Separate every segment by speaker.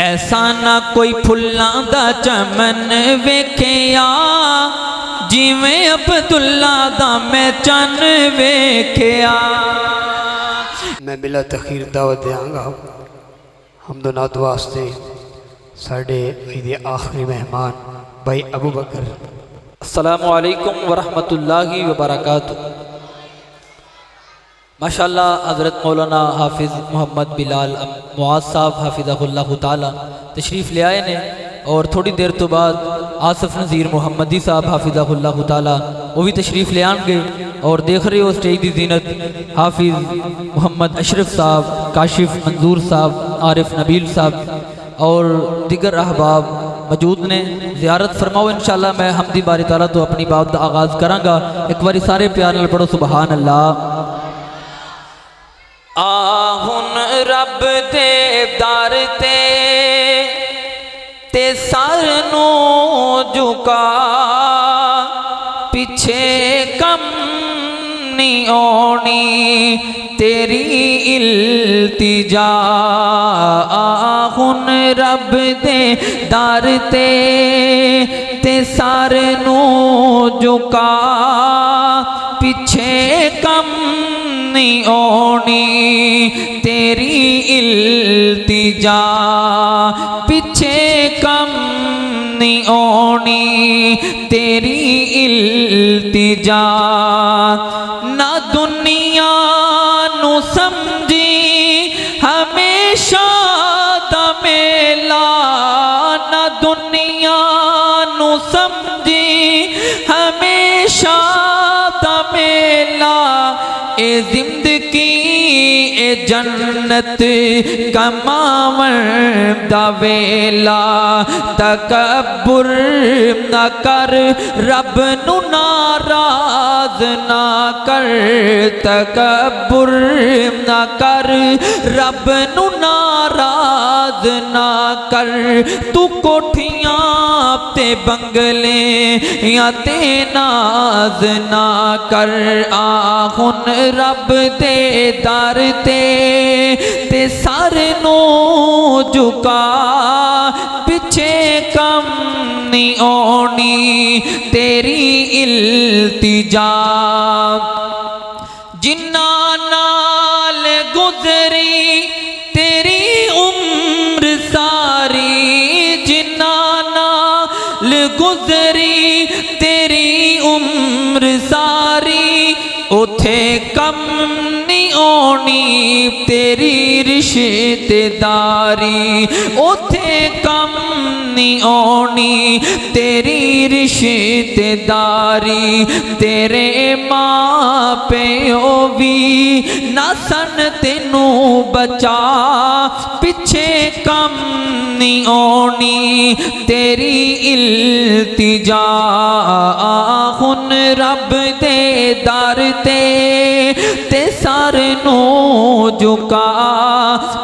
Speaker 1: ایسا نہ کوئی پھلاں دا چمن ویکھیا جیویں عبداللہ دا میں چن ویکھیا۔
Speaker 2: میں بلا تخیر دعوت دیاں گا حمد و نعت واسطے ساڑھے عید آخری مہمان بھائی ابو بکر۔
Speaker 1: السلام علیکم ورحمۃ اللہ وبرکاتہ۔ ماشاءاللہ حضرت مولانا حافظ محمد بلال معاذ صاحب حافظہ اللہ تعالی تشریف لے آئے نے، اور تھوڑی دیر تو بعد آصف نذیر محمدی صاحب حافظہ اللہ تعالی وہ بھی تشریف لے آن گے، اور دیکھ رہے ہو اسٹیج دی زینت حافظ محمد اشرف صاحب، کاشف منظور صاحب، عارف نبیل صاحب اور دیگر احباب موجود نے۔ زیارت فرماؤ انشاءاللہ۔ میں حمدی باری تعالیٰ تو اپنی بات دا آغاز کراں گا، ایک باری سارے پیار نال پڑھو سبحان اللہ۔ آہن رب دے دار تے سر نو جھکا، پیچھے کم نہیں آنی تیری التجا۔ آہن رب دے دار تے سر نو جھکا، پیچھے کم نہیں آنی تیری التجا، پیچھے کم نہیں آنی تیری التجا۔ نہ دنیا نو سمجھی ہمیشہ دا میلا، نہ دنیا نو سمجھی ہمیشہ دا میلا، اے زندگی اے جنت کماون دا ویلا۔ تکبر نہ کر رب نو ناراض نہ کر، تکبر نہ کر رب نو ناراض نہ کر، تو کوٹھیاں تے بنگلے یا تے ناز نہ کر۔ آہن رب دے دار تے سر نو جھکا، پیچھے کم نہیں آنی تیری التجا۔ جنہاں نال گزری تیری عمر ساری، جنہاں نال گزری تیری عمر ساری، اتھے کم نہیں آنی تیری رشتہ داری، اتھے کم نہیں آنی تیری رشتہ داری۔ تیرے ماں پیو بھی نہ سن تینوں بچا، پیچھے کم نہیں آنی تیری التجا۔ آہن رب دے دار تے سر نو جھکا،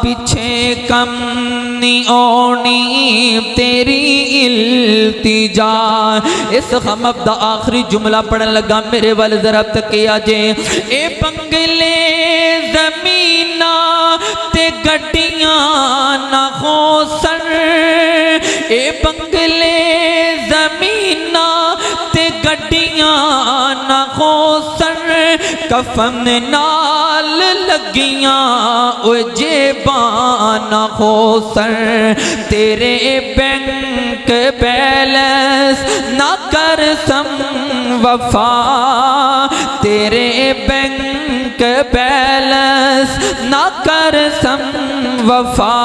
Speaker 1: پیچھے کم نہیں آنی تیری التجا۔ اس خمب دا آخری جملہ پڑھن لگا، میرے والے ذرا تکیا جے۔ اے بنگلے زمینہ تے گڈیاں نہ ہو سر، اے بنگلے زمینہ تے گڈیاں نہ ہو سر، کفن نال لگیاں او جیباں نہ ہو سر۔ تیرے بینک بیلنس نہ کر سم وفا، تیرے بینک بیلنس نہ کر سم وفا،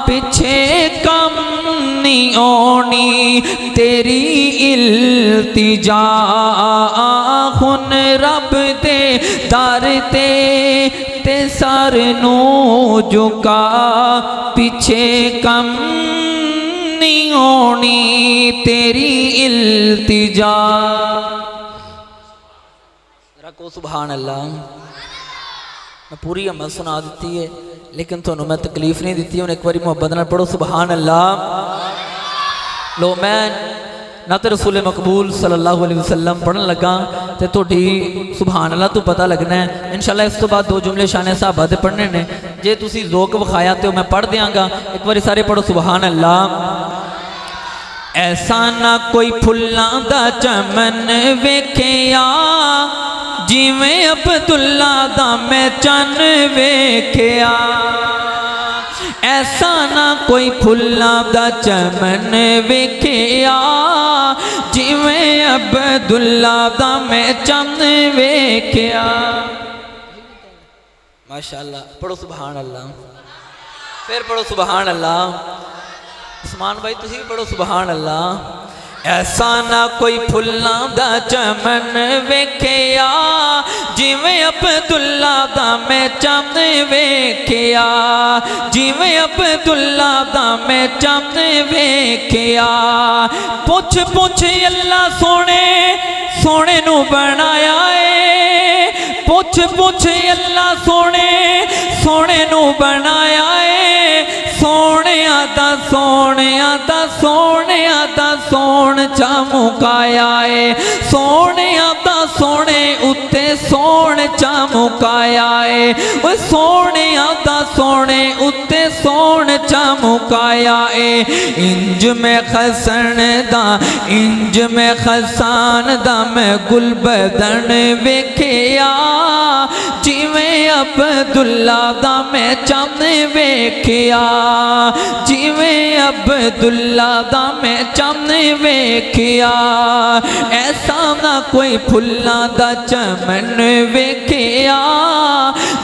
Speaker 1: پیچھے کم نہیں آنی تیری التجا۔ آہن رب دے دار تے سر نو جھکا، پیچھے کم نہیں آنی تیری التجا۔ رکھو سبحان اللہ۔ میں پوری عمل سنا دیتی ہے لیکن تو میں تکلیف نہیں دیتی ہوں، ایک باری محبت نہ پڑھو سبحان اللہ۔ لو میں نعت رسول مقبول صلی اللہ علیہ وسلم پڑھن لگا تے تہاڈی سبحان اللہ تو پتہ لگنا ہے انشاءاللہ۔ اس تو بعد 2 جملے شان صحابہ دے پڑھنے نے، جے تسی ذوق وکھایا تے میں پڑھ دیاں گا، ایک باری سارے پڑھو سبحان اللہ۔ ایسا نہ کوئی پھلاں دا چمن ویکھیا جیویں عبداللہ دا میں چن ویکھیا، ایسا نہ کوئی پھلاں دا چمن ویکھیا جیویں عبداللہ دا میں چن ویکھیا۔ ماشاءاللہ، پڑھو سبحان اللہ، پھر پڑھو سبحان اللہ۔ عثمان بھائی تسی بھی پڑھو سبحان اللہ۔ ایسا نہ کوئی پھلاں دا چمن ویکھیا جیویں عبداللہ دا میں چن ویکھیا، جیویں عبداللہ دا میں چن ویکھیا۔ پوچھ پوچھ اللہ سونے سونے نو بنایا ہے، پوچھ پوچھ اللہ سونے سونے نو بنایا ہے، سونیا دا سونیا دا سونیا دا سون چا مکایا ہے، سونیا دا سونے اتے سون چا مکایا ہے، وہ سونیا دا سونے اتے سون چا مکایا ہے۔ انج میں خسن دا انج میں خسان دا میں گل بدن ویکھیا جیویں عبداللہ دا میں چن ویکھیا، جیویں عبداللہ دا میں چن ویکھیا۔ ایسا نہ کوئی پھلاں دا چمن ویکھیا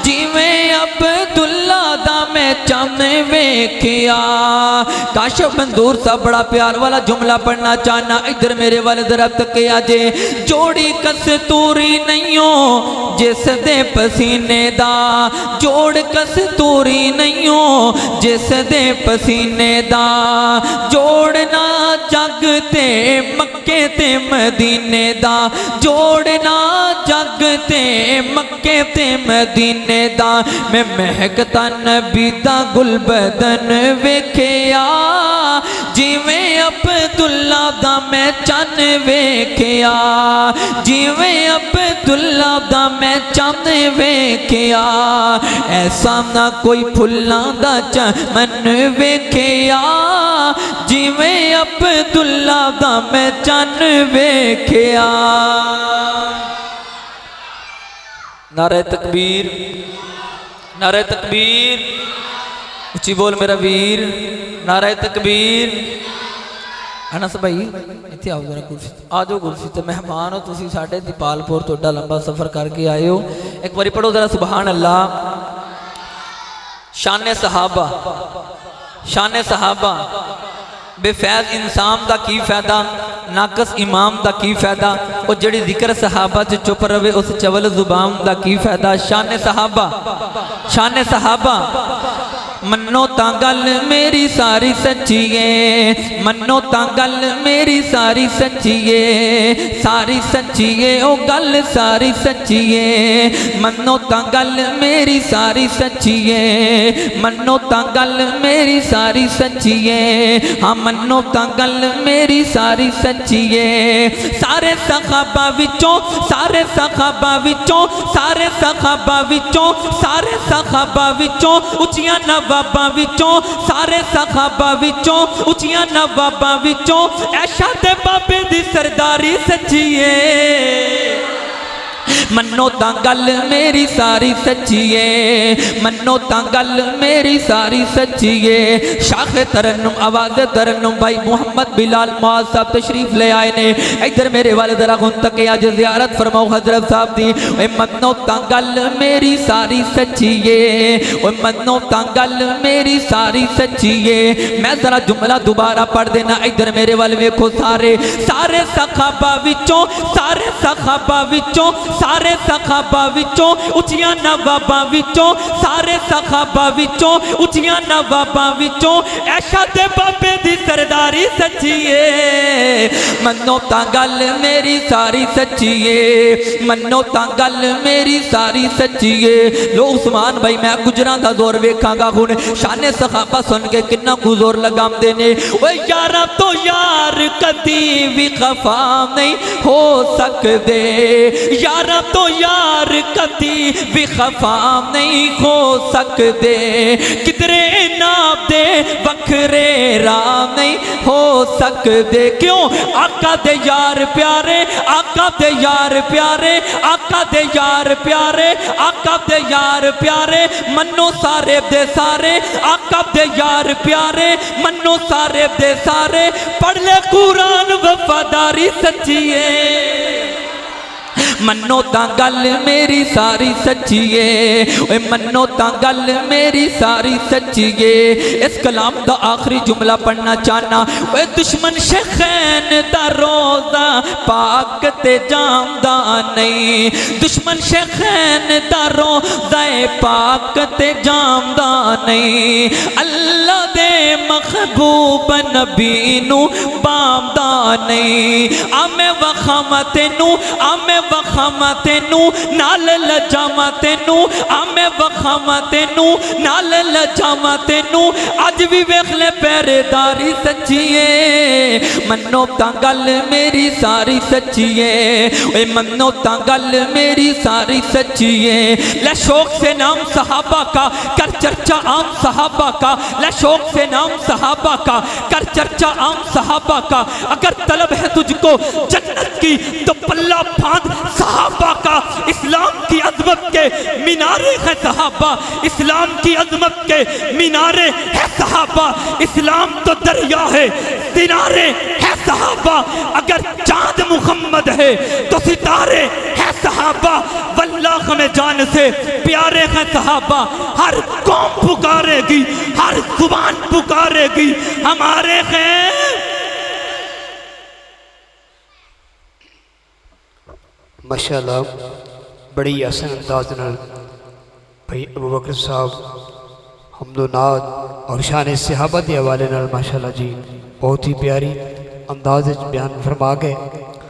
Speaker 1: جیویں عبداللہ دا میں چن ویکھیا۔ کاشف منظور صاحب بڑا پیار والا جملہ پڑھنا چاہنا، ادھر میرے والے ذرا تکے آجے۔ جوڑی کستوری نہیں ہو جس دے پسینے دا، جوڑ کستوری نہیں ہو جس دے پسینے دا، جوڑنا جگ تے مکے تے مدینے دا، جوڑنا جگ تے مکے تے مدینے دا۔ میں مہکتا نبی دا گل بدن ویکھیا جیویں عبداللہ دا میں چن ویکھیا، جیویں عبداللہ دا میں چن ویکھیا۔ ایسا نہ کوئی پھلاں دا چمن ویکھیا جیویں عبداللہ دا میں چن ویکھیا۔ نعرہ تکبیر، نعرہ تکبیر، اچھی بول میرا ویر، نعرہ تکبیر۔ انس بھائی اتھے آؤ ذرا کرسی، آجو کرسی تے مہمان ہو تسی ساڑھے دیپال پور تو اڈا لمبا سفر کر کے آئے ہو، ایک باری پڑھو ذرا سبحان اللہ۔ شان صحابہ، شان صحابہ، بے فیض انسان دا کی فائدہ، ناقص امام دا کی فائدہ، اور جڑی ذکر صحابہ جو چپ روے اس چول زبان دا کی فائدہ۔ شان صحابہ، شان صحابہ، منو تا گل میری ساری سچی ہے، منو تا گل میری ساری سچی ہے، ساری سچی ہے او گل ساری سچی ہے، منو تا گل میری ساری سچی ہے، منو تا گل میری ساری سچی ہے، ہاں منو تا گل میری ساری سچی ہے۔ سارے صحابہ وچوں، سارے صحابہ وچوں، سارے صحابہ وچوں، سارے صحابہ وچوں، اچھیاں نواباں وچوں، سارے صحابہ وچوں، اچھیاں نواباں وچوں، عائشہ تے بابے دی سرداری سچی ہے۔ منو تا گل میری ساری سچی ہے، منو تا گل میری ساری سچی ہے۔ شاخ ترنم، آواز ترنم بھائی محمد بلال معاذ صاحب تشریف لے آئے نے، ادھر میرے والد رغن تک آج زیارت فرماؤ حضرت صاحب دی۔ اے منو تا گل میری ساری سچی ہے، اے منو تا گل میری ساری سچی ہے۔ میں ذرا جملہ دوبارہ پڑھ دینا، ادھر میرے والے ویکھو سارے، سارے صحابہ وچوں، سارے صحابہ وچوں، سارے صحابہ وچوں، اچھیاں نواباں وچوں، سارے سارے صحابہ وچوں اچھیاں نواباں وچوں عائشہ دے بابے دی سرداری سچیے منو تاں گل میری ساری سچیے منو تاں گل میری ساری سچیے لو عثمان بھائی میں گجراں دا زور ویکھاں گا ہن شان صحابہ سن کے کنا کو زور لگاندے نے اوے یاراں تو یار کدی بھی خفا نہیں ہو سکدے یاراں تو یار کدی بھی خفا نہیں ہو سکدے کدرے ناب دے وکھرے راہ نہیں ہو سکدے کیوں آقا دے یار پیارے آقا دے یار پیارے آقا دے یار پیارے آقا دے یار پیارے منو سارے دے سارے آقا دے یار پیارے منو سارے دے سارے پڑھ لے قرآن وفاداری سچیے منو تاں گل میری ساری سچیے اے منو تاں گل میری ساری سچیے اس کلام دا آخری جملہ پڑھنا چاہنا اے دشمن شیخین دا روزہ پاک تے جامدہ نہیں دشمن شیخین دا روزہ پاک تے جامدہ نہیں اللہ دے محبوب نبی نو بامدہ نہیں آمے وخامتے نو آمے وخامتے نو نال لجامتے نو آمے وخامتے نو نال لجامتے نو آج بھی ویخلے پیرے داری سچیے منو تاں گل میری ساری سچیے اے منو تاں گل میری ساری سچیے لے شوق سے نام صحابہ کا کر چرچا عام صحابہ کا لے شوق سے نام صحابہ کا کر چرچا عام صحابہ کا اگر طلب ہے تجھ کو جنت کی تو پلہ پھاند صحابہ کا اسلام کی عظمت کے مینارے ہے صحابہ اسلام کی عظمت کے مینارے ہے صحابہ اسلام تو دریا ہے کنارے ہے صحابہ اگر چاند محمد ہے تو ستارے ہے صحابہ واللہ ہمیں جان سے پیارے ہیں صحابہ ہر قوم پکارے گی ہر زبان پکارے گی ہمارے ہیں
Speaker 2: ماشاءاللہ بڑی آسان انداز نال بھائی ابو بکر صاحب حمد و نعت اور شان صحابہ دے حوالے نال ماشاءاللہ جی بہت ہی پیاری انداز بیان فرما گئے